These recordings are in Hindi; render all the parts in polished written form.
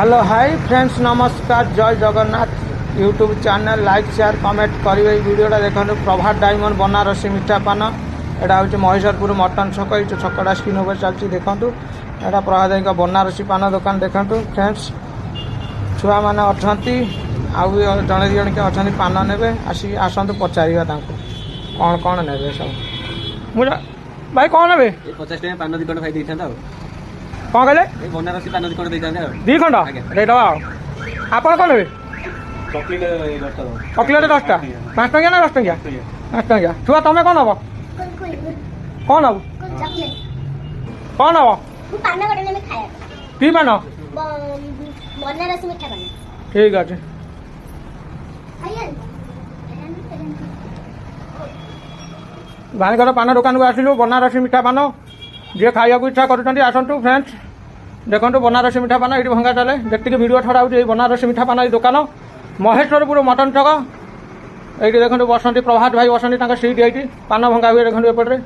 हेलो हाय फ्रेंड्स नमस्कार जय Jagannath YouTube channel like share comment करेंगे वीडियोटा देखो प्रभात डायमंड बनारसी मिठा पान यहाँ हूँ महिषरपुर मटन छक ये छकटा स्क्रीन उपर चलती देखूँ यहाँ प्रभात भाई बनारसी पान दुकान देखूँ फ्रेंड्स छुआ मैंने अच्छा जड़े जन के अच्छा पान ने आसतु पचार कौन कौन ने सब मुझे भाई कौन ने 50 टाइम पान दुकान भाई देता कौन कहले बनारसी पान दुकान देता दी खंड देदवा आप कौन ने चॉकलेट 10टा 5 टंकिया ना 10 टंकिया 5 टंकिया छुआ तुम्हें कौन हम कौन हम कौन हम की पान बनारसी मिठा पान ठीक अच्छे भाई पान दुकान को आसलु बनारसी मिठा पान जी खाया इच्छा कर आसतु फ्रेंड्स देखो बनारसी मिठा पान ये भंगा चले जी भिड छड़ा हो बनारसी मिठा पान दुकान महेश्वरपुर मटन छक ये देखो बसंती प्रभात भाई बसंती सीट ये पान भंगा हुए देखो एपटे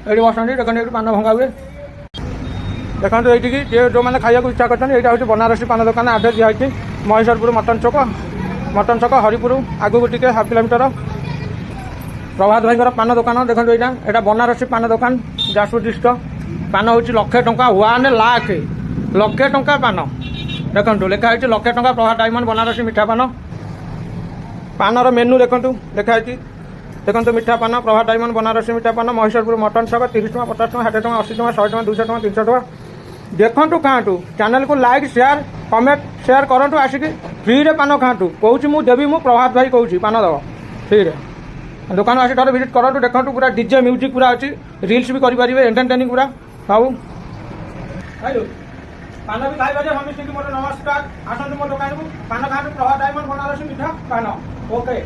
ये बसंती देखो ये पान भंगा हुए देखो ये जो मैंने खाया इच्छा कर बनारसी पान दुकान आड्रेस दिखाई महेश्वरपुर मटन छक हरिपुर आगू टे हाफ किलोमीटर प्रभात भाई पान दुकान देखो यहाँ बनारसी पान दुकान जाजपुर डिस्ट्रिक्ट पान हूँ लक्षे टंका 1 लाख लक्षे टंका पान देखो लिखाई लक्षे टंका प्रभात डायमंड बनारसी मिठा पान पानर मेनू देखो लिखाई देखो मिठा पान प्रभात डायमंड बनारसी मिठा पान महेश्वरपुर मटन छक 30 टका 50 टका 60 टका 80 टका 100 टका 200 टका 300 टका देखु खातु चैनल को लाइक शेयर कमेंट शेयर करूँ आसिक फ्री रे पान खातु कौच मु देवी मु प्रभात भाई कौच पान दब फ्री रे दुकान आसी थोड़ा विजिट करूँ देखो पूरा डीजे म्यूजिक पूरा अच्छी रिल्स भी करेंगे एंटरटेनिंग पूरा सब पान भी खाई मम्मी मोर नमस्कार आसतु मो दुकान को पान खातु प्रभात डायमंड बनारसी मिठा पान ओके।